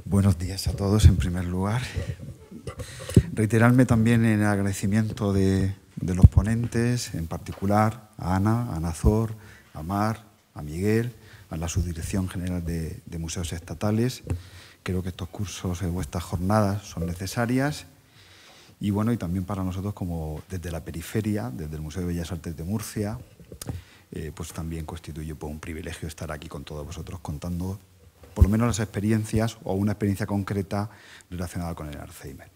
Buenos días a todos, en primer lugar. Reiterarme también en el agradecimiento de los ponentes, en particular a Ana, a Nazor, a Mar, a Miguel, a la Subdirección General de Museos Estatales. Creo que estos cursos o estas jornadas son necesarias. Y bueno, y también para nosotros, como desde la periferia, desde el Museo de Bellas Artes de Murcia, pues también constituye un privilegio estar aquí con todos vosotros contando por lo menos las experiencias o una experiencia concreta relacionada con el Alzheimer.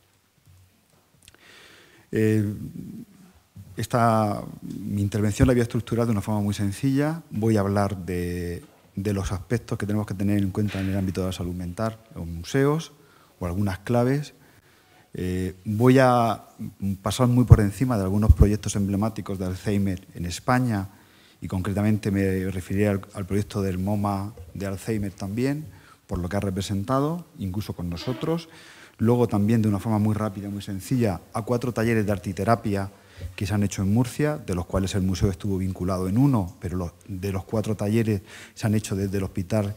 Mi intervención la voy a estructurar de una forma muy sencilla. Voy a hablar de los aspectos que tenemos que tener en cuenta en el ámbito de la salud mental en museos o algunas claves. Voy a pasar muy por encima de algunos proyectos emblemáticos de Alzheimer en España y concretamente me referiré al proyecto del MoMA de Alzheimer también, por lo que ha representado, incluso con nosotros. Luego también, de una forma muy rápida, muy sencilla, a 4 talleres de artiterapia que se han hecho en Murcia, de los cuales el museo estuvo vinculado en uno, pero de los 4 talleres se han hecho desde el Hospital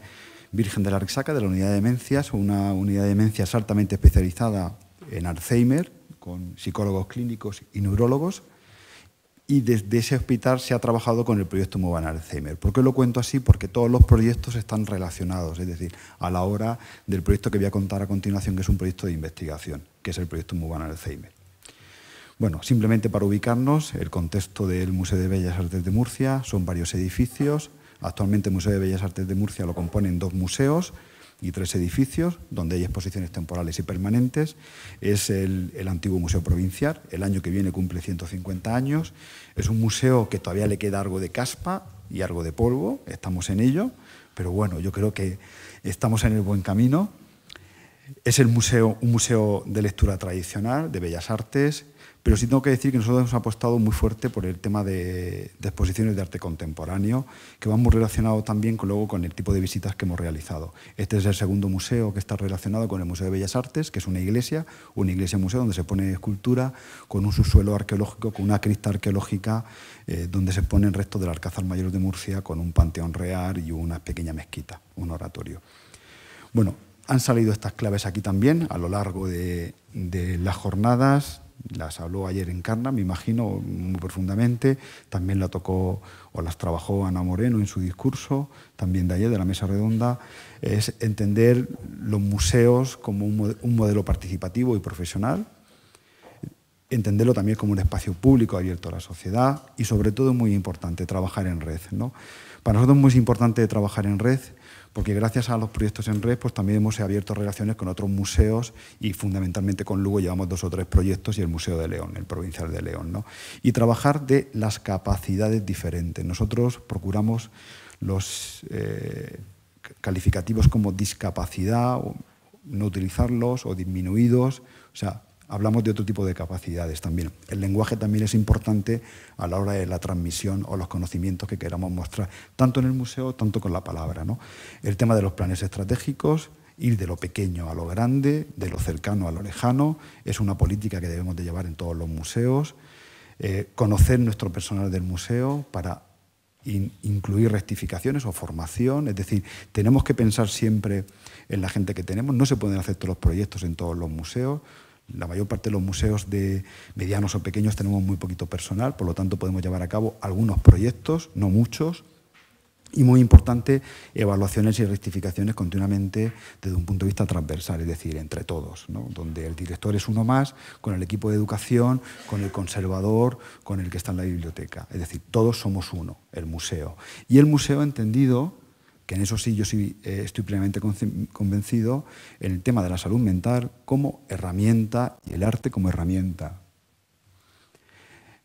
Virgen de la Arxaca, de la unidad de demencias, una unidad de demencias altamente especializada en Alzheimer, con psicólogos clínicos y neurólogos. Y desde ese hospital se ha trabajado con el proyecto MoVA en Alzheimer. ¿Por qué lo cuento así? Porque todos los proyectos están relacionados, es decir, a la hora del proyecto que voy a contar a continuación, que es un proyecto de investigación, que es el proyecto MoVA en Alzheimer. Bueno, simplemente para ubicarnos, el contexto del Museo de Bellas Artes de Murcia son varios edificios. Actualmente el Museo de Bellas Artes de Murcia lo componen 2 museos y 3 edificios, donde hay exposiciones temporales y permanentes. Es el antiguo Museo Provincial, el año que viene cumple 150 años. Es un museo que todavía le queda algo de caspa y algo de polvo, estamos en ello, pero bueno, yo creo que estamos en el buen camino. Es un museo de lectura tradicional, de bellas artes, pero sí tengo que decir que nosotros hemos apostado muy fuerte por el tema de exposiciones de arte contemporáneo, que van muy relacionado también con el tipo de visitas que hemos realizado. Este es el segundo museo que está relacionado con el Museo de Bellas Artes, que es una iglesia museo donde se pone escultura, con un subsuelo arqueológico, con una cripta arqueológica, donde se ponen restos del Alcázar Mayor de Murcia, con un panteón real y una pequeña mezquita, un oratorio. Bueno, han salido estas claves aquí también a lo largo de las jornadas. Las habló ayer Encarna, me imagino, muy profundamente. También la tocó o las trabajó Ana Moreno en su discurso, también de ayer, de la mesa redonda. Es entender los museos como un modelo participativo y profesional, entenderlo también como un espacio público abierto a la sociedad y, sobre todo, muy importante, trabajar en red, ¿no? Para nosotros es muy importante trabajar en red, porque gracias a los proyectos en red pues también hemos abierto relaciones con otros museos y fundamentalmente con Lugo llevamos 2 o 3 proyectos y el Museo de León, el Provincial de León, ¿no? Y trabajar de las capacidades diferentes. Nosotros procuramos los calificativos como discapacidad, o no utilizarlos o disminuidos, o sea, hablamos de otro tipo de capacidades también. El lenguaje también es importante a la hora de la transmisión o los conocimientos que queramos mostrar, tanto en el museo, tanto con la palabra, ¿no? El tema de los planes estratégicos, ir de lo pequeño a lo grande, de lo cercano a lo lejano, es una política que debemos de llevar en todos los museos. Conocer nuestro personal del museo para incluir rectificaciones o formación, es decir, tenemos que pensar siempre en la gente que tenemos, no se pueden hacer todos los proyectos en todos los museos. La mayor parte de los museos de medianos o pequeños tenemos muy poquito personal, por lo tanto podemos llevar a cabo algunos proyectos, no muchos, y muy importante, evaluaciones y rectificaciones continuamente desde un punto de vista transversal, es decir, entre todos, ¿no? Donde el director es uno más, con el equipo de educación, con el conservador, con el que está en la biblioteca, es decir, todos somos uno, el museo. Y el museo entendido, que en eso sí yo sí estoy plenamente convencido, en el tema de la salud mental como herramienta y el arte como herramienta.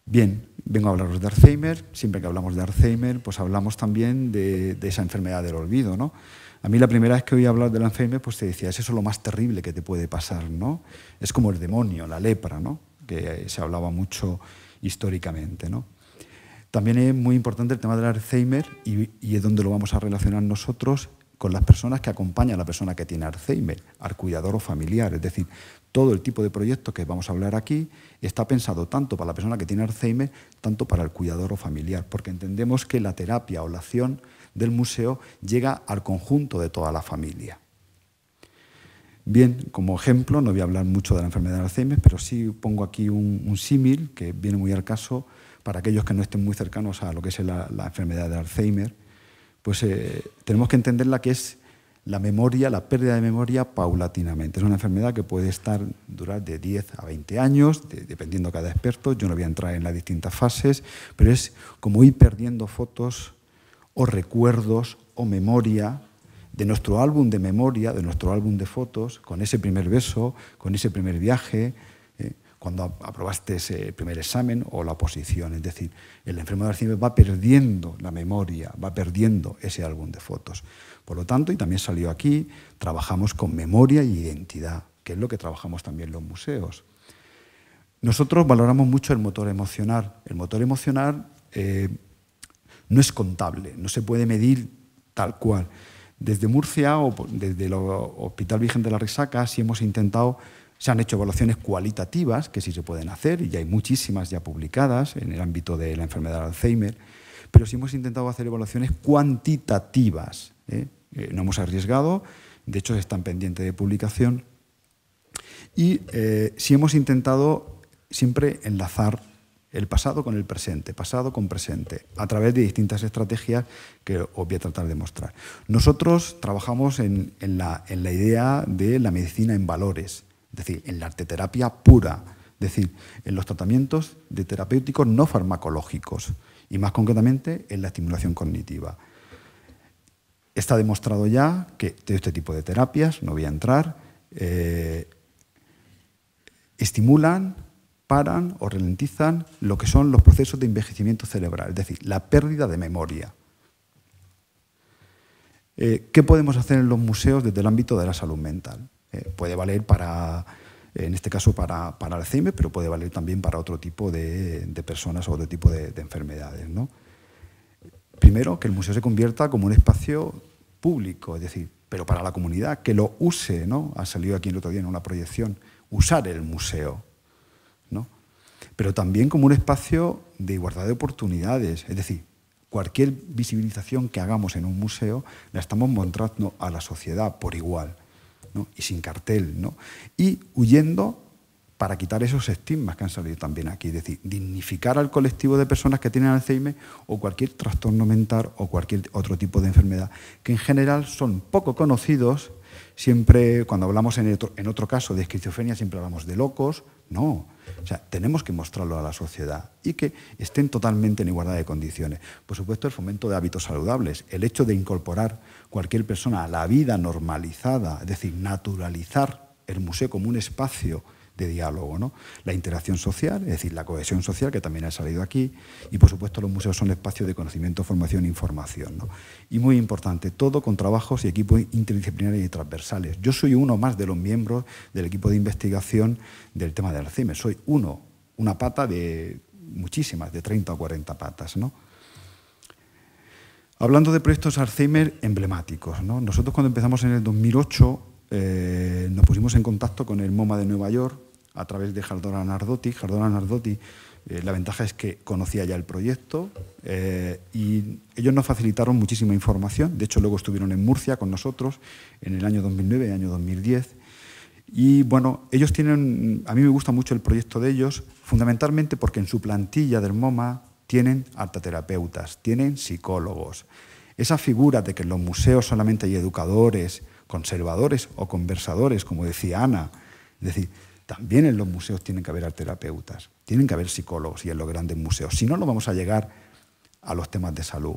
Bien, vengo a hablaros de Alzheimer. Siempre que hablamos de Alzheimer, pues hablamos también de esa enfermedad del olvido, ¿no? A mí la primera vez que oí hablar del Alzheimer, pues te decía, es eso lo más terrible que te puede pasar, ¿no? Es como el demonio, la lepra, ¿no? Que se hablaba mucho históricamente, ¿no? También es muy importante el tema del Alzheimer y es donde lo vamos a relacionar nosotros con las personas que acompañan a la persona que tiene Alzheimer, al cuidador o familiar. Es decir, todo el tipo de proyectos que vamos a hablar aquí está pensado tanto para la persona que tiene Alzheimer, tanto para el cuidador o familiar, porque entendemos que la terapia o la acción del museo llega al conjunto de toda la familia. Bien, como ejemplo, no voy a hablar mucho de la enfermedad de Alzheimer, pero sí pongo aquí un símil que viene muy al caso para aquellos que no estén muy cercanos a lo que es la enfermedad de Alzheimer. Pues tenemos que entenderla que es la memoria, la pérdida de memoria paulatinamente. Es una enfermedad que puede durar de 10 a 20 años, dependiendo de cada experto. Yo no voy a entrar en las distintas fases, pero es como ir perdiendo fotos o recuerdos o memoria de nuestro álbum de memoria, de nuestro álbum de fotos, con ese primer beso, con ese primer viaje, cuando aprobaste ese primer examen o la oposición. Es decir, el enfermo de Alzheimer va perdiendo la memoria, va perdiendo ese álbum de fotos. Por lo tanto, y también salió aquí, trabajamos con memoria y identidad, que es lo que trabajamos también en los museos. Nosotros valoramos mucho el motor emocional. El motor emocional no es contable, no se puede medir tal cual. Desde Murcia o desde el Hospital Virgen de la Resaca sí hemos intentado, se han hecho evaluaciones cualitativas, que sí se pueden hacer, y ya hay muchísimas ya publicadas en el ámbito de la enfermedad de Alzheimer, pero sí hemos intentado hacer evaluaciones cuantitativas. No hemos arriesgado, de hecho están pendientes de publicación, y sí hemos intentado siempre enlazar el pasado con el presente, pasado con presente, a través de distintas estrategias que os voy a tratar de mostrar. Nosotros trabajamos en la idea de la medicina en valores, es decir, en la arteterapia pura, es decir, en los tratamientos de terapéuticos no farmacológicos y más concretamente en la estimulación cognitiva. Está demostrado ya que de este tipo de terapias, no voy a entrar, estimulan, paran o ralentizan lo que son los procesos de envejecimiento cerebral, es decir, la pérdida de memoria. ¿Qué podemos hacer en los museos desde el ámbito de la salud mental? Puede valer en este caso para Alzheimer, pero puede valer también para otro tipo de personas o otro tipo de enfermedades, ¿no? Primero, que el museo se convierta como un espacio público, es decir, pero para la comunidad, que lo use, ¿no? Ha salido aquí el otro día en una proyección, usar el museo, ¿no? Pero también como un espacio de igualdad de oportunidades, es decir, cualquier visibilización que hagamos en un museo la estamos mostrando a la sociedad por igual, ¿no? Y sin cartel, ¿no? Y huyendo para quitar esos estigmas que han salido también aquí, es decir, dignificar al colectivo de personas que tienen Alzheimer o cualquier trastorno mental o cualquier otro tipo de enfermedad, que en general son poco conocidos. Siempre, cuando hablamos en otro caso de esquizofrenia, siempre hablamos de locos. No, o sea, tenemos que mostrarlo a la sociedad y que estén totalmente en igualdad de condiciones. Por supuesto, el fomento de hábitos saludables, el hecho de incorporar cualquier persona a la vida normalizada, es decir, naturalizar el museo como un espacio de diálogo, ¿no? La interacción social, es decir, la cohesión social, que también ha salido aquí, y por supuesto los museos son espacios de conocimiento, formación e información, ¿no? Y muy importante, todo con trabajos y equipos interdisciplinarios y transversales. Yo soy uno más de los miembros del equipo de investigación del tema del Alzheimer, soy una pata de muchísimas, de 30 o 40 patas, ¿no? Hablando de proyectos Alzheimer emblemáticos, ¿no? Nosotros cuando empezamos en el 2008 nos pusimos en contacto con el MoMA de Nueva York a través de Jardona Nardotti. Jardona Nardotti, la ventaja es que conocía ya el proyecto y ellos nos facilitaron muchísima información. De hecho, luego estuvieron en Murcia con nosotros en el año 2009 y el año 2010. Y bueno, ellos tienen, a mí me gusta mucho el proyecto de ellos, fundamentalmente porque en su plantilla del MoMA tienen arteterapeutas, tienen psicólogos. Esa figura de que en los museos solamente hay educadores, conservadores o conversadores, como decía Ana. Es decir, también en los museos tienen que haber arteterapeutas, tienen que haber psicólogos y en los grandes museos. Si no, no vamos a llegar a los temas de salud.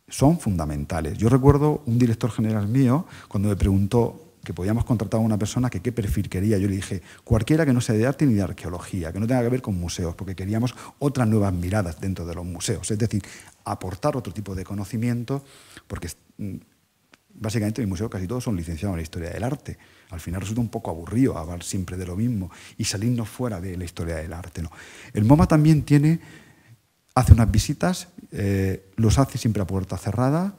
Son fundamentales. Yo recuerdo un director general mío, cuando me preguntó que podíamos contratar a una persona que qué perfil quería, yo le dije, cualquiera que no sea de arte ni de arqueología, que no tenga que ver con museos, porque queríamos otras nuevas miradas dentro de los museos. Es decir, aportar otro tipo de conocimiento, porque básicamente en mi museo casi todos son licenciados en la historia del arte. Al final resulta un poco aburrido hablar siempre de lo mismo y salirnos fuera de la historia del arte, ¿no? El MoMA también hace unas visitas, los hace siempre a puerta cerrada,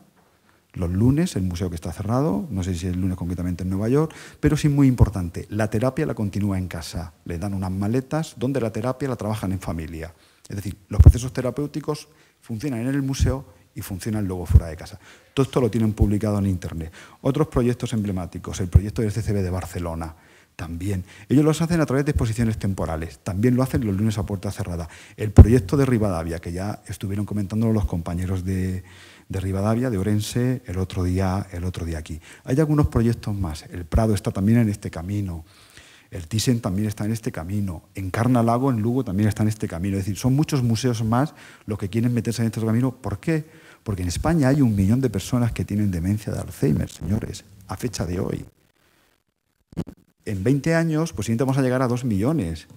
los lunes, el museo que está cerrado, no sé si el lunes concretamente en Nueva York, pero sí muy importante, la terapia la continúa en casa. Le dan unas maletas donde la terapia la trabajan en familia. Es decir, los procesos terapéuticos funcionan en el museo y funcionan luego fuera de casa. Todo esto lo tienen publicado en Internet. Otros proyectos emblemáticos, el proyecto del CCB de Barcelona, también. Ellos los hacen a través de exposiciones temporales, también lo hacen los lunes a puerta cerrada. El proyecto de Rivadavia, que ya estuvieron comentándolo los compañeros de Rivadavia, de Orense, el otro día aquí. Hay algunos proyectos más. El Prado está también en este camino. El Thyssen también está en este camino. Encarna-Lago, en Lugo, también está en este camino. Es decir, son muchos museos más los que quieren meterse en este camino. ¿Por qué? Porque en España hay 1 millón de personas que tienen demencia de Alzheimer, señores, a fecha de hoy. En 20 años, posiblemente vamos a llegar a 2 millones.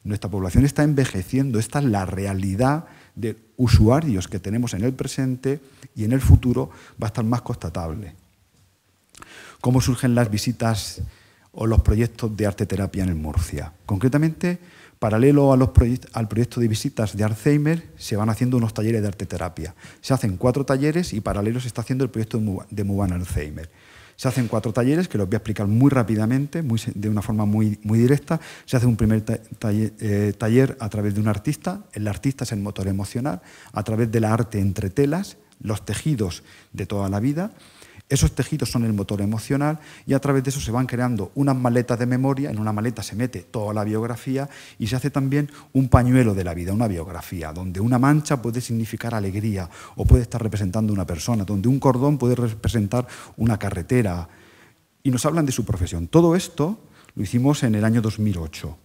Nuestra población está envejeciendo. Esta es la realidad de usuarios que tenemos en el presente y en el futuro va a estar más constatable. ¿Cómo surgen las visitas o los proyectos de arteterapia en Murcia? Concretamente, paralelo al proyecto de visitas de Alzheimer, se van haciendo unos talleres de arteterapia. Se hacen 4 talleres y paralelo se está haendo el proyecto de Mubana Alzheimer. Se hacen 4 talleres, que los voy a explicar muy rápidamente, de una forma muy directa. Se hace un primer taller a través de un artista. El artista es el motor emocional, a través del arte entre telas, los tejidos de toda la vida. Esos tejidos son el motor emocional y a través de eso se van creando unas maletas de memoria. En una maleta se mete toda la biografía y se hace también un pañuelo de la vida, una biografía, donde una mancha puede significar alegría o puede estar representando una persona, donde un cordón puede representar una carretera. Y nos hablan de su profesión. Todo esto lo hicimos en el año 2008.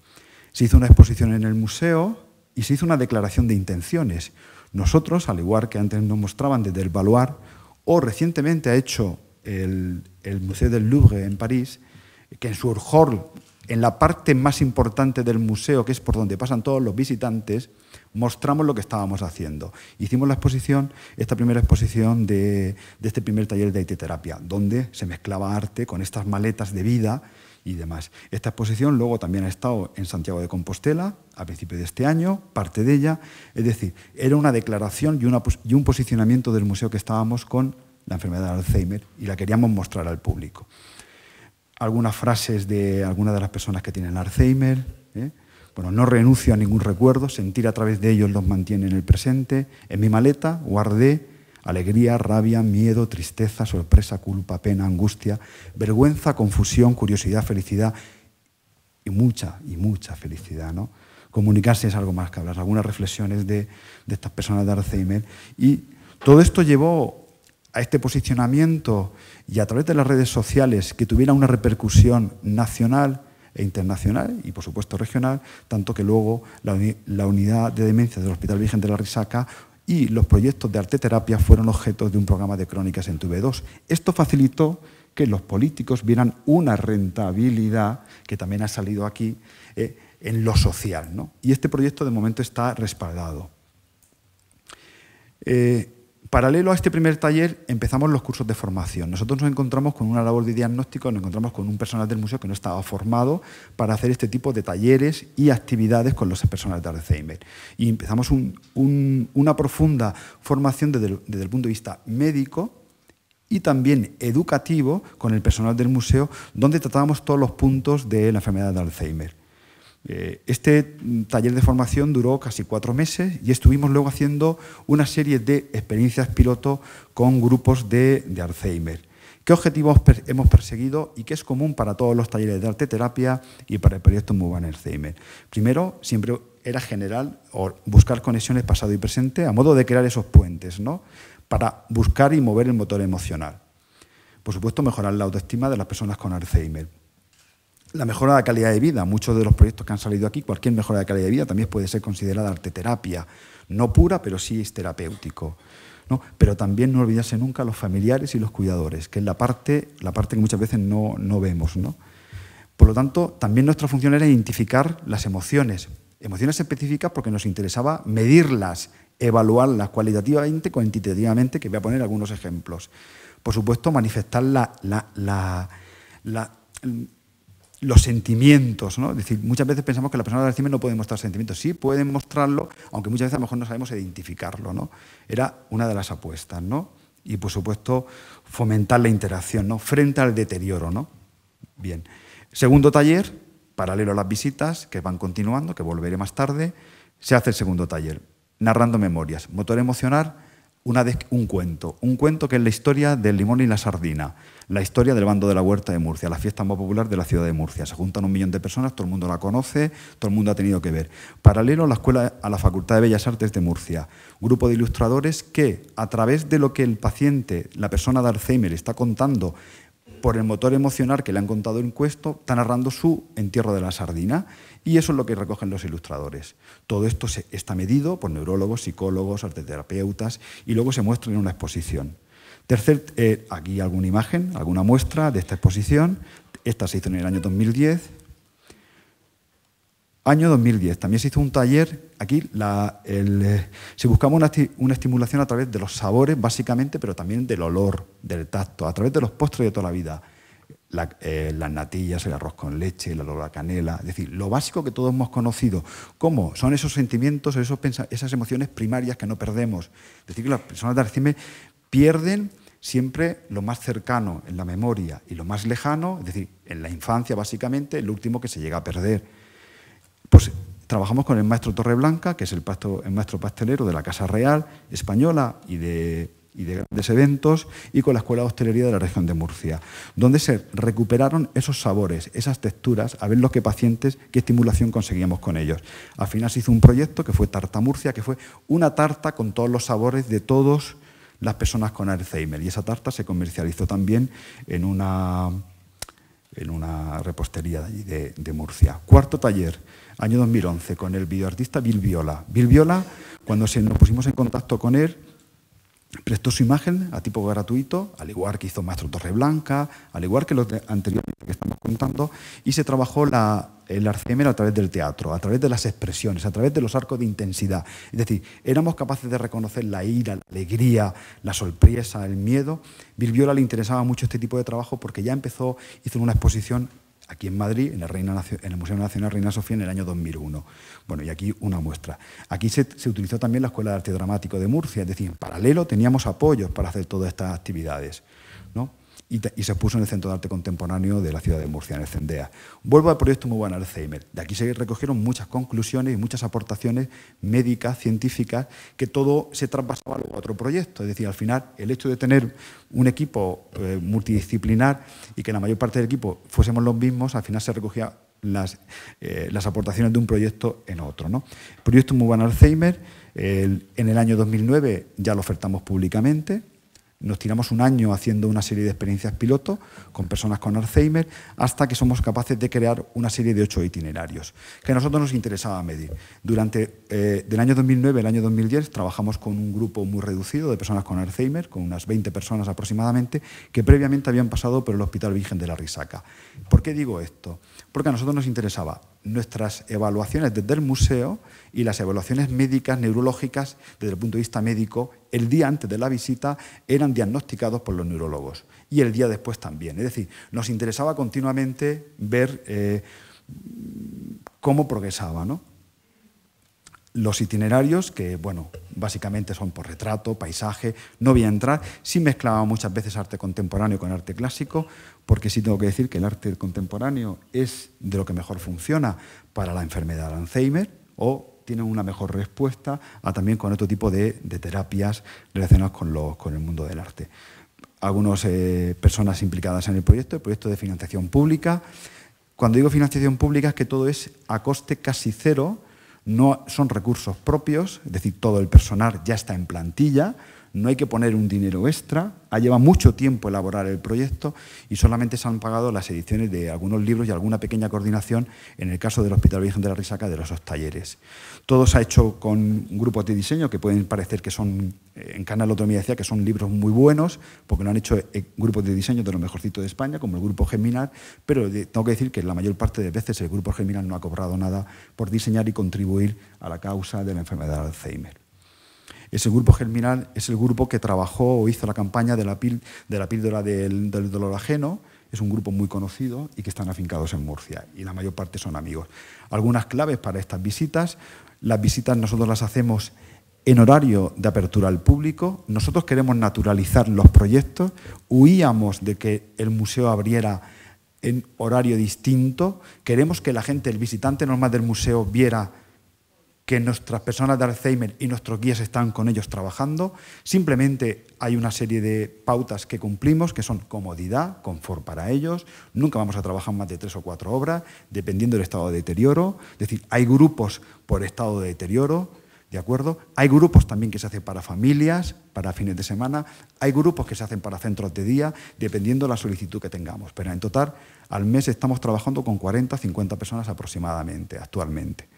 Se hizo una exposición en el museo y se hizo una declaración de intenciones. Nosotros, al igual que antes nos mostraban desde el Baluard, o recientemente ha hecho el Museo del Louvre en París, que en su hall, en la parte más importante del museo, que es por donde pasan todos los visitantes, mostramos lo que estábamos haciendo. Hicimos la exposición, esta primera exposición de este primer taller de arteterapia, donde se mezclaba arte con estas maletas de vida y demás. Esta exposición luego también ha estado en Santiago de Compostela a principios de este año, parte de ella. Es decir, era una declaración y un posicionamiento del museo que estábamos con la enfermedad de Alzheimer y la queríamos mostrar al público. Algunas frases de algunas de las personas que tienen Alzheimer. Bueno, no renuncio a ningún recuerdo, sentir a través de ellos los mantiene en el presente. En mi maleta guardé alegría, rabia, miedo, tristeza, sorpresa, culpa, pena, angustia, vergüenza, confusión, curiosidad, felicidad y mucha felicidad, ¿no? Comunicarse es algo más que hablar. Algunas reflexiones de estas personas de Alzheimer. Y todo esto llevó a este posicionamiento y a través de las redes sociales que tuviera una repercusión nacional e internacional y, por supuesto, regional, tanto que luego la unidad de demencia del Hospital Virgen de la Risaca y los proyectos de arteterapia fueron objeto de un programa de crónicas en TV2. Esto facilitó que los políticos vieran una rentabilidad, que también ha salido aquí, en lo social, ¿no? Y este proyecto de momento está respaldado. Paralelo a este primer taller empezamos los cursos de formación. Nosotros nos encontramos con una labor de diagnóstico, nos encontramos con un personal del museo que no estaba formado para hacer este tipo de talleres y actividades con las personas de Alzheimer. Y empezamos una profunda formación desde el punto de vista médico y también educativo con el personal del museo, donde tratábamos todos los puntos de la enfermedad de Alzheimer. Este taller de formación duró casi 4 meses y estuvimos luego haciendo una serie de experiencias piloto con grupos de Alzheimer. ¿Qué objetivos hemos perseguido y qué es común para todos los talleres de arteterapia y para el proyecto Mubana Alzheimer? Primero, siempre era general o buscar conexiones pasado y presente a modo de crear esos puentes, ¿no? Para buscar y mover el motor emocional. Por supuesto, mejorar la autoestima de las personas con Alzheimer. La mejora de la calidad de vida. Muchos de los proyectos que han salido aquí, cualquier mejora de calidad de vida también puede ser considerada arteterapia. No pura, pero sí es terapéutico, ¿no? Pero también no olvidarse nunca los familiares y los cuidadores, que es la parte que muchas veces no vemos, ¿no? Por lo tanto, también nuestra función era identificar las emociones específicas porque nos interesaba medirlas, evaluarlas cualitativamente, cuantitativamente, que voy a poner algunos ejemplos. Por supuesto, manifestar los sentimientos, ¿no? Es decir, muchas veces pensamos que la persona de Alzheimer no puede mostrar sentimientos. Sí, pueden mostrarlo, aunque muchas veces a lo mejor no sabemos identificarlo, ¿no? Era una de las apuestas, ¿no? Y, por supuesto, fomentar la interacción, ¿no? Frente al deterioro, ¿no? Bien. Segundo taller, paralelo a las visitas, que van continuando, que volveré más tarde, se hace el segundo taller, narrando memorias. Motor emocional, un cuento que es la historia del limón y la sardina, la historia del bando de la Huerta de Murcia, la fiesta más popular de la ciudad de Murcia. Se juntan 1 millón de personas, todo el mundo la conoce, todo el mundo ha tenido que ver. Paralelo a la Facultad de Bellas Artes de Murcia, grupo de ilustradores que, a través de lo que el paciente, la persona de Alzheimer, está contando por el motor emocional que le han contado en cuento, está narrando su entierro de la sardina, y eso es lo que recogen los ilustradores. Todo esto está medido por neurólogos, psicólogos, arteterapeutas, y luego se muestra en una exposición. Aquí alguna imagen, alguna muestra de esta exposición. Esta se hizo en el año 2010. Año 2010, también se hizo un taller, aquí se buscaba una estimulación a través de los sabores, básicamente, pero también del olor, del tacto, a través de los postres de toda la vida. Las natillas, el arroz con leche, el olor a canela, es decir, lo básico que todos hemos conocido. ¿Cómo? Son esos sentimientos, esas emociones primarias que no perdemos. Es decir, que las personas de Alzheimer pierden siempre lo más cercano en la memoria y lo más lejano, es decir, en la infancia, básicamente, lo último que se llega a perder. Pues trabajamos con el maestro Torreblanca, que es el maestro pastelero de la Casa Real Española y de grandes eventos, y con la Escuela de Hostelería de la región de Murcia, donde se recuperaron esos sabores, esas texturas, a ver los que pacientes, qué estimulación conseguíamos con ellos. Al final se hizo un proyecto que fue Tarta Murcia, que fue una tarta con todos los sabores de todas las personas con Alzheimer, y esa tarta se comercializó también en una repostería de Murcia. Cuarto taller, año 2011, con el videoartista Bill Viola. Bill Viola, cuando nos pusimos en contacto con él, prestó su imagen a tipo gratuito, al igual que hizo Maestro Torreblanca, al igual que los anteriores que estamos contando, y se trabajó el Alzheimer a través del teatro, a través de las expresiones, a través de los arcos de intensidad. Es decir, éramos capaces de reconocer la ira, la alegría, la sorpresa, el miedo. Bill Viola le interesaba mucho este tipo de trabajo porque ya hizo una exposición aquí en Madrid, en el Museo Nacional Reina Sofía, en el año 2001. Bueno, y aquí una muestra. Aquí se utilizó también la Escuela de Arte Dramático de Murcia, es decir, en paralelo teníamos apoyos para hacer todas estas actividades, ¿no? Y se puso en el Centro de Arte Contemporáneo de la ciudad de Murcia, en el CENDEA. Vuelvo al proyecto Muy Buen Alzheimer. De aquí se recogieron muchas conclusiones y muchas aportaciones médicas, científicas, que todo se traspasaba a otro proyecto. Es decir, al final, el hecho de tener un equipo multidisciplinar y que la mayor parte del equipo fuésemos los mismos, al final se recogían las aportaciones de un proyecto en otro, ¿no? El proyecto Muy Buen Alzheimer, en el año 2009 ya lo ofertamos públicamente. Nos tiramos un año haciendo una serie de experiencias piloto con personas con Alzheimer hasta que somos capaces de crear una serie de 8 itinerarios que a nosotros nos interesaba medir. Del año 2009 al año 2010 trabajamos con un grupo muy reducido de personas con Alzheimer, con unas 20 personas aproximadamente, que previamente habían pasado por el Hospital Virgen de la Risaca. ¿Por qué digo esto? Porque a nosotros nos interesaba nuestras evaluaciones desde el museo y las evaluaciones médicas, neurológicas, desde el punto de vista médico, el día antes de la visita eran diagnosticados por los neurólogos y el día después también. Es decir, nos interesaba continuamente ver cómo progresaba, ¿no? Los itinerarios, que bueno, básicamente son por retrato, paisaje, no voy a entrar, sí mezclaba muchas veces arte contemporáneo con arte clásico, porque sí tengo que decir que el arte contemporáneo es de lo que mejor funciona para la enfermedad de Alzheimer, o tiene una mejor respuesta también con otro tipo de terapias relacionadas con el mundo del arte. Algunas personas implicadas en el proyecto de financiación pública. Cuando digo financiación pública es que todo es a coste casi cero, no son recursos propios, es decir, todo el personal ya está en plantilla, no hay que poner un dinero extra, lleva mucho tiempo elaborar el proyecto y solamente se han pagado las ediciones de algunos libros y alguna pequeña coordinación en el caso del Hospital Virgen de la Risaca de los talleres. Todo se ha hecho con grupos de diseño que pueden parecer que son, en Canal Otro me decía que son libros muy buenos, porque lo han hecho grupos de diseño de lo mejorcito de España, como el Grupo Germinal, pero tengo que decir que la mayor parte de veces el Grupo Germinal no ha cobrado nada por diseñar y contribuir a la causa de la enfermedad de Alzheimer. Ese grupo Germinal es el grupo que trabajó o hizo la campaña de la píldora del dolor ajeno. Es un grupo muy conocido y que están afincados en Murcia y la mayor parte son amigos. Algunas claves para estas visitas. Las visitas nosotros las hacemos en horario de apertura al público. Nosotros queremos naturalizar los proyectos. Huíamos de que el museo abriera en horario distinto. Queremos que la gente, el visitante normal del museo, viera que nuestras personas de Alzheimer y nuestros guías están con ellos trabajando. Simplemente hay una serie de pautas que cumplimos, que son comodidad, confort para ellos. Nunca vamos a trabajar más de 3 o 4 obras, dependiendo del estado de deterioro. Es decir, hay grupos por estado de deterioro, ¿de acuerdo? Hay grupos también que se hacen para familias, para fines de semana. Hay grupos que se hacen para centros de día, dependiendo de la solicitud que tengamos. Pero en total, al mes estamos trabajando con 40 50 personas aproximadamente, actualmente.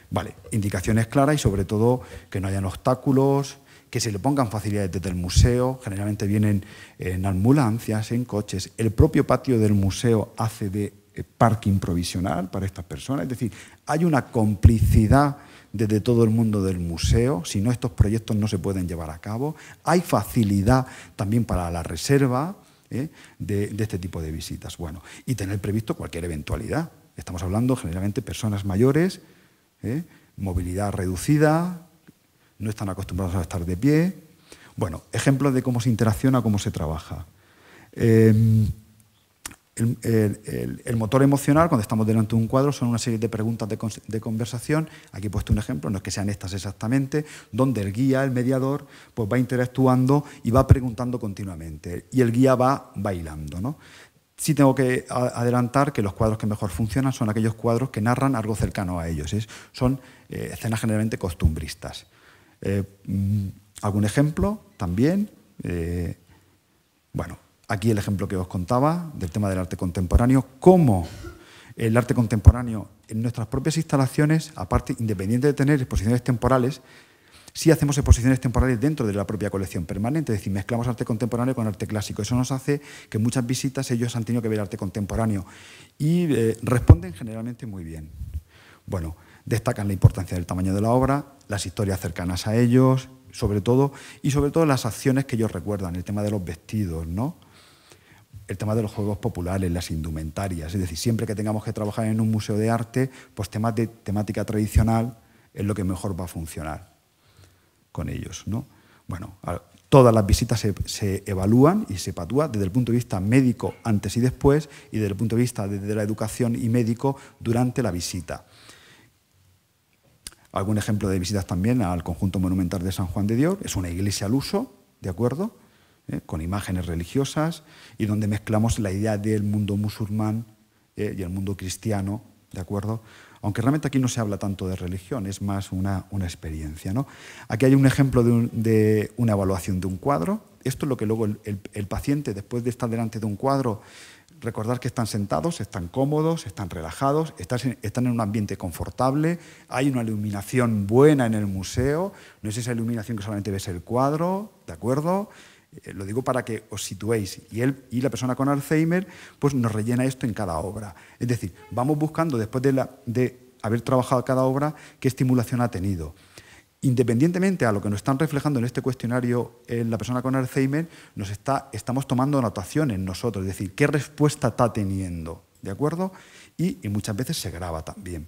Vale, indicaciones claras y sobre todo que no hayan obstáculos, que se le pongan facilidades desde el museo. Generalmente vienen en ambulancias, en coches. El propio patio del museo hace de parking provisional para estas personas. Es decir, hay una complicidad desde todo el mundo del museo. Si no, estos proyectos no se pueden llevar a cabo. Hay facilidad también para la reserva de este tipo de visitas. Bueno, y tener previsto cualquier eventualidad. Estamos hablando generalmente de personas mayores, movilidad reducida, no están acostumbrados a estar de pie. Bueno, ejemplos de cómo se interacciona, cómo se trabaja. El motor emocional, cuando estamos delante de un cuadro, son una serie de preguntas de conversación. Aquí he puesto un ejemplo, no es que sean estas exactamente, donde el guía, el mediador, pues va interactuando y va preguntando continuamente. Y el guía va bailando, ¿no? Sí tengo que adelantar que los cuadros que mejor funcionan son aquellos cuadros que narran algo cercano a ellos. Son escenas generalmente costumbristas. ¿Algún ejemplo también? Bueno, aquí el ejemplo que os contaba del tema del arte contemporáneo. Cómo el arte contemporáneo en nuestras propias instalaciones, aparte, independiente de tener exposiciones temporales, sí hacemos exposiciones temporales dentro de la propia colección permanente, es decir, mezclamos arte contemporáneo con arte clásico. Eso nos hace que en muchas visitas ellos han tenido que ver arte contemporáneo y responden generalmente muy bien. Bueno, destacan la importancia del tamaño de la obra, las historias cercanas a ellos, sobre todo las acciones que ellos recuerdan, el tema de los vestidos, ¿no? El tema de los juegos populares, las indumentarias. Es decir, siempre que tengamos que trabajar en un museo de arte, pues temas de temática tradicional es lo que mejor va a funcionar con ellos, ¿no? Bueno, todas las visitas se evalúan y se evalúan desde el punto de vista médico antes y después y desde el punto de vista de la educación y médico durante la visita. Algún ejemplo de visitas también al conjunto monumental de San Juan de Dios. Es una iglesia al uso, ¿de acuerdo? Con imágenes religiosas y donde mezclamos la idea del mundo musulmán y el mundo cristiano, ¿de acuerdo? Aunque realmente aquí no se habla tanto de religión, es más una experiencia, ¿no? Aquí hay un ejemplo de una evaluación de un cuadro. Esto es lo que luego el paciente, después de estar delante de un cuadro, recordar que están sentados, están cómodos, están relajados, están en un ambiente confortable, hay una iluminación buena en el museo, no es esa iluminación que solamente ves el cuadro, ¿de acuerdo? Lo digo para que os situéis. Y la persona con Alzheimer pues nos rellena esto en cada obra. Es decir, vamos buscando, después de haber trabajado cada obra, qué estimulación ha tenido. Independientemente a lo que nos están reflejando en este cuestionario la persona con Alzheimer, estamos tomando anotaciones nosotros, es decir, qué respuesta está teniendo, ¿de acuerdo? Y muchas veces se graba también.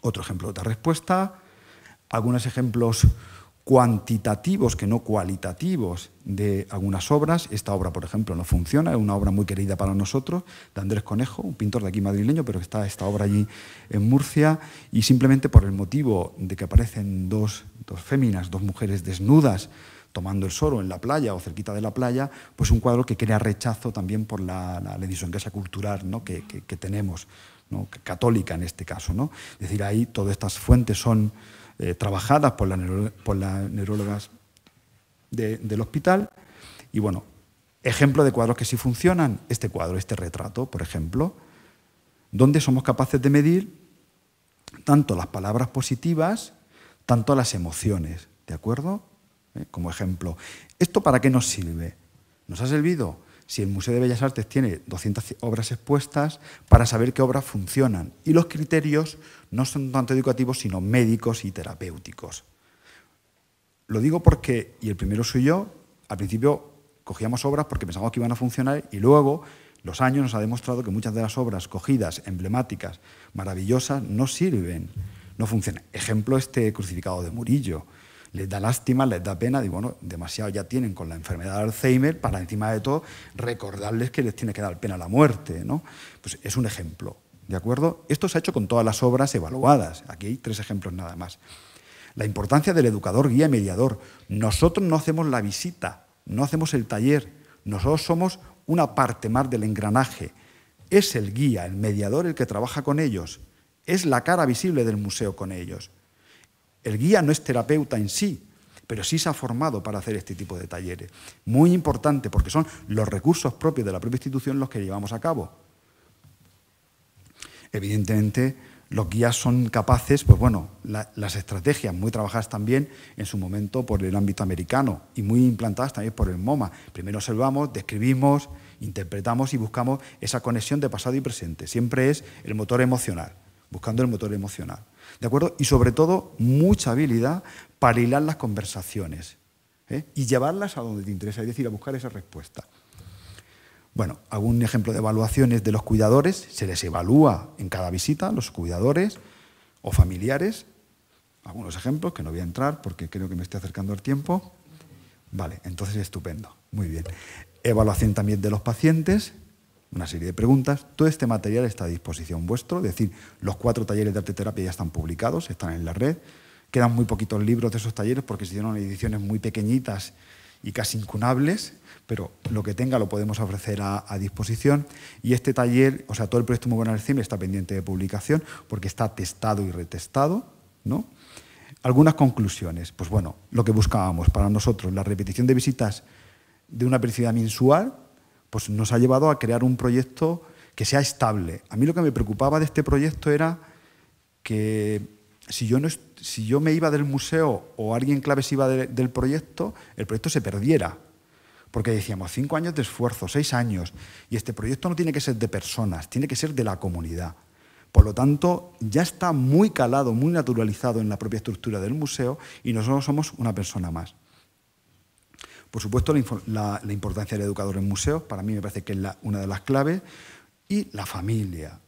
Otro ejemplo, otra respuesta, algunos ejemplos cuantitativos que no cualitativos de algunas obras. Esta obra, por ejemplo, no funciona, es una obra muy querida para nosotros, de Andrés Conejo, un pintor de aquí madrileño, pero está esta obra allí en Murcia, y simplemente por el motivo de que aparecen dos féminas, dos mujeres desnudas, tomando el sol en la playa o cerquita de la playa, pues un cuadro que crea rechazo también por la idiosincrasia cultural, ¿no? que tenemos, ¿no? Católica en este caso, ¿no? Es decir, ahí todas estas fuentes son trabajadas por las neurólogas del hospital. Y bueno, ejemplo de cuadros que sí funcionan, este cuadro, este retrato, por ejemplo, donde somos capaces de medir tanto las palabras positivas, tanto las emociones, ¿de acuerdo? Como ejemplo. ¿Esto para qué nos sirve? ¿Nos ha servido? Si el Museo de Bellas Artes tiene 200 obras expuestas, para saber qué obras funcionan. Y los criterios no son tanto educativos, sino médicos y terapéuticos. Lo digo porque, y el primero soy yo, al principio cogíamos obras porque pensábamos que iban a funcionar y luego los años nos ha demostrado que muchas de las obras cogidas, emblemáticas, maravillosas, no sirven, no funcionan. Ejemplo, este crucificado de Murillo. Les da lástima, les da pena, digo, bueno, demasiado ya tienen con la enfermedad de Alzheimer para, encima de todo, recordarles que les tiene que dar pena la muerte, ¿no? Pues es un ejemplo, ¿de acuerdo? Esto se ha hecho con todas las obras evaluadas. Aquí hay 3 ejemplos nada más. La importancia del educador, guía y mediador. Nosotros no hacemos la visita, no hacemos el taller. Nosotros somos una parte más del engranaje. Es el guía, el mediador, el que trabaja con ellos. Es la cara visible del museo con ellos. El guía no es terapeuta en sí, pero sí se ha formado para hacer este tipo de talleres. Muy importante, porque son los recursos propios de la propia institución los que llevamos a cabo. Evidentemente, los guías son capaces, pues bueno, las estrategias muy trabajadas también en su momento por el ámbito americano y muy implantadas también por el MoMA. Primero observamos, describimos, interpretamos y buscamos esa conexión de pasado y presente. Siempre es el motor emocional, buscando el motor emocional. ¿De acuerdo? Y sobre todo, mucha habilidad para hilar las conversaciones y llevarlas a donde te interesa, es decir, a buscar esa respuesta. Bueno, algún ejemplo de evaluaciones de los cuidadores. Se les evalúa en cada visita, los cuidadores o familiares. Algunos ejemplos, que no voy a entrar porque creo que me estoy acercando al tiempo. Vale, entonces estupendo, muy bien. Evaluación también de los pacientes, una serie de preguntas. Todo este material está a disposición vuestro, es decir, los 4 talleres de arteterapia ya están publicados, están en la red. Quedan muy poquitos libros de esos talleres porque se hicieron ediciones muy pequeñitas y casi incunables, pero lo que tenga lo podemos ofrecer a disposición. Y este taller, o sea, todo el proyecto Muy Buen Alzheimer está pendiente de publicación porque está testado y retestado, ¿no? Algunas conclusiones. Pues bueno, lo que buscábamos para nosotros, la repetición de visitas de una periodicidad mensual, pues nos ha llevado a crear un proyecto que sea estable. A mí lo que me preocupaba de este proyecto era que si yo me iba del museo o alguien clave se iba del proyecto, el proyecto se perdiera. Porque decíamos, 5 años de esfuerzo, 6 años, y este proyecto no tiene que ser de personas, tiene que ser de la comunidad. Por lo tanto, ya está muy calado, muy naturalizado en la propia estructura del museo y nosotros somos una persona más. Por supuesto, la importancia del educador en museos, para mí me parece que es una de las claves, y la familia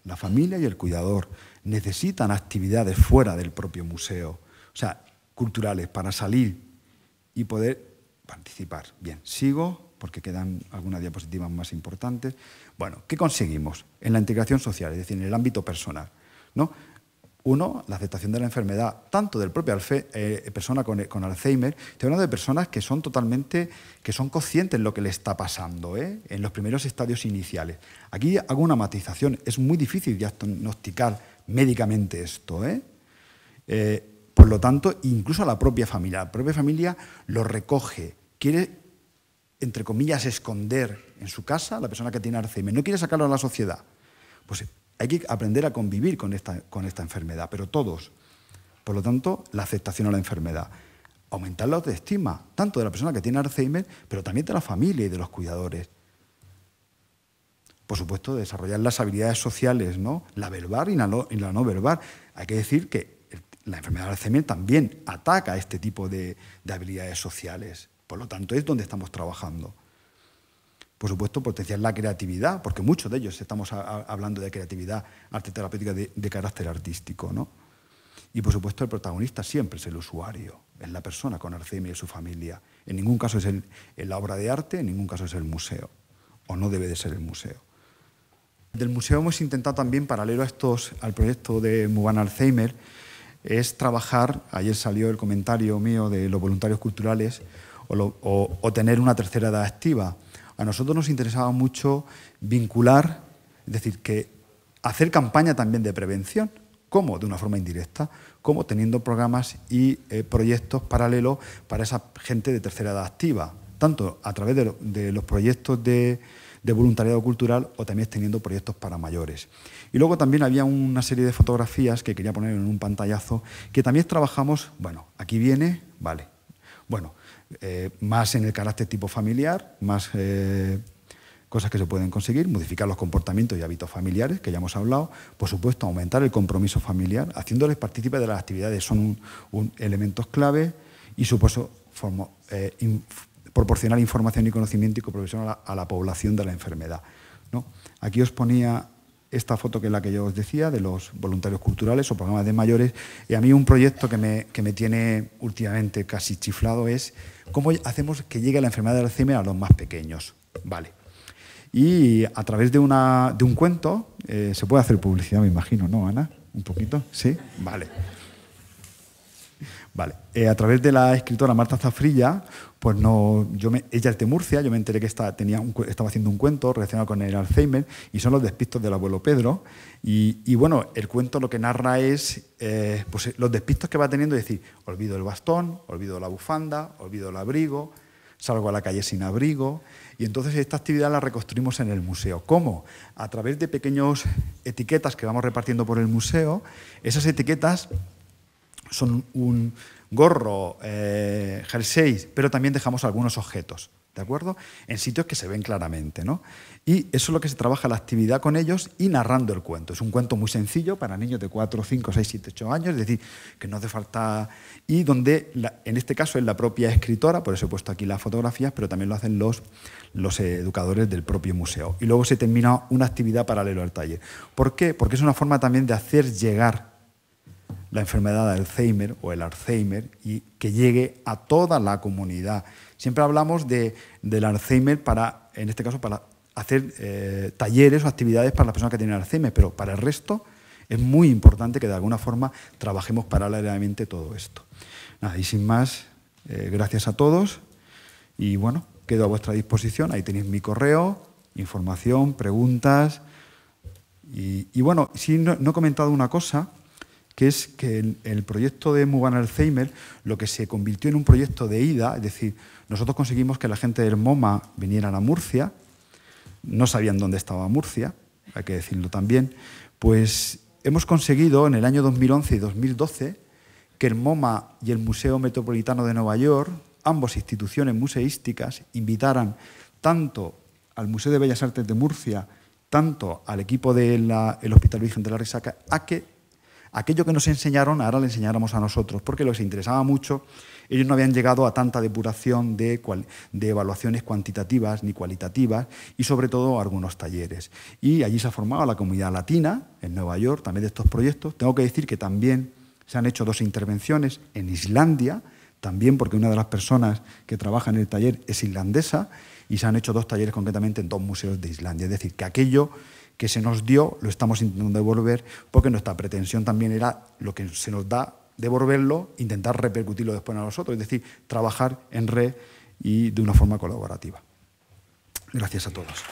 y el cuidador necesitan actividades fuera del propio museo, o sea, culturales, para salir y poder participar. Bien, sigo porque quedan algunas diapositivas más importantes. Bueno, ¿qué conseguimos en la integración social, es decir, en el ámbito personal, ¿no? Uno, la aceptación de la enfermedad, tanto del propio persona con Alzheimer, estoy hablando de personas que son conscientes de lo que le está pasando, en los primeros estadios iniciales. Aquí hago una matización, es muy difícil diagnosticar médicamente esto, por lo tanto, incluso a la propia familia lo recoge, quiere, entre comillas, esconder en su casa la persona que tiene Alzheimer, no quiere sacarlo a la sociedad. Pues hay que aprender a convivir con esta enfermedad, pero todos. Por lo tanto, la aceptación a la enfermedad. Aumentar la autoestima, tanto de la persona que tiene Alzheimer, pero también de la familia y de los cuidadores. Por supuesto, desarrollar las habilidades sociales, ¿no? La verbal y la no verbal. Hay que decir que la enfermedad de Alzheimer también ataca este tipo de habilidades sociales. Por lo tanto, es donde estamos trabajando. Por supuesto, potenciar la creatividad, porque muchos de ellos estamos hablando de creatividad arteterapéutica de carácter artístico, ¿no? Y, por supuesto, el protagonista siempre es el usuario, es la persona con Alzheimer y su familia. En ningún caso es la obra de arte, en ningún caso es el museo, o no debe de ser el museo. Del museo hemos intentado también, paralelo al proyecto de Muy Buen Alzheimer, es trabajar, ayer salió el comentario mío de los voluntarios culturales, o tener una tercera edad activa. A nosotros nos interesaba mucho vincular, es decir, que hacer campaña también de prevención, como de una forma indirecta, como teniendo programas y proyectos paralelos para esa gente de tercera edad activa, tanto a través de los proyectos de voluntariado cultural o también teniendo proyectos para mayores. Y luego también había una serie de fotografías que quería poner en un pantallazo, que también trabajamos, bueno, aquí viene, vale, bueno, más en el carácter tipo familiar, más cosas que se pueden conseguir, modificar los comportamientos y hábitos familiares, que ya hemos hablado, por supuesto, aumentar el compromiso familiar, haciéndoles partícipes de las actividades, son elementos clave, y supuesto, proporcionar información y conocimiento y cooperación a la población de la enfermedad, ¿no? Aquí os ponía esta foto que es la que yo os decía, de los voluntarios culturales o programas de mayores, y a mí un proyecto que me tiene últimamente casi chiflado es cómo hacemos que llegue la enfermedad de Alzheimer a los más pequeños. Vale. Y a través de un cuento, se puede hacer publicidad, me imagino, ¿no, Ana? ¿Un poquito? ¿Sí? Vale. Vale. A través de la escritora Marta Zafrilla, pues ella es de Murcia, yo me enteré que estaba haciendo un cuento relacionado con el Alzheimer y son los despistos del abuelo Pedro. Y bueno, el cuento lo que narra es pues, los despistos que va teniendo, es decir, olvido el bastón, olvido la bufanda, olvido el abrigo, salgo a la calle sin abrigo. Y entonces esta actividad la reconstruimos en el museo. ¿Cómo? A través de pequeñas etiquetas que vamos repartiendo por el museo. Esas etiquetas son un gorro, jerseys, pero también dejamos algunos objetos, ¿de acuerdo? En sitios que se ven claramente, ¿no? Y eso es lo que se trabaja la actividad con ellos y narrando el cuento. Es un cuento muy sencillo para niños de 4, 5, 6, 7, 8 años, es decir, que no hace falta... Y donde, en este caso, es la propia escritora, por eso he puesto aquí las fotografías, pero también lo hacen los educadores del propio museo. Y luego se termina una actividad paralela al taller. ¿Por qué? Porque es una forma también de hacer llegar la enfermedad de Alzheimer o el Alzheimer y que llegue a toda la comunidad. Siempre hablamos del Alzheimer en este caso, para hacer talleres o actividades para las personas que tienen Alzheimer, pero para el resto es muy importante que de alguna forma trabajemos paralelamente todo esto. Nada, y sin más, gracias a todos y bueno, quedo a vuestra disposición. Ahí tenéis mi correo, información, preguntas y bueno, sí, no he comentado una cosa, que es que el proyecto de Mugan Alzheimer lo que se convirtió en un proyecto de ida, es decir, nosotros conseguimos que la gente del MoMA vinieran a Murcia, no sabían dónde estaba Murcia, hay que decirlo también, pues hemos conseguido en el año 2011 y 2012 que el MoMA y el Museo Metropolitano de Nueva York, ambas instituciones museísticas, invitaran tanto al Museo de Bellas Artes de Murcia, tanto al equipo del Hospital Virgen de la Risaca, a que aquello que nos enseñaron, ahora le enseñáramos a nosotros, porque les interesaba mucho. Ellos no habían llegado a tanta depuración de evaluaciones cuantitativas ni cualitativas y, sobre todo, algunos talleres. Y allí se ha formado la comunidad latina, en Nueva York, también de estos proyectos. Tengo que decir que también se han hecho 2 intervenciones en Islandia, también porque una de las personas que trabaja en el taller es islandesa, y se han hecho 2 talleres concretamente en 2 museos de Islandia. Es decir, que aquello que se nos dio lo estamos intentando devolver, porque nuestra pretensión también era lo que se nos da, devolverlo, intentar repercutirlo después a nosotros, es decir, trabajar en red y de una forma colaborativa. Gracias a todos.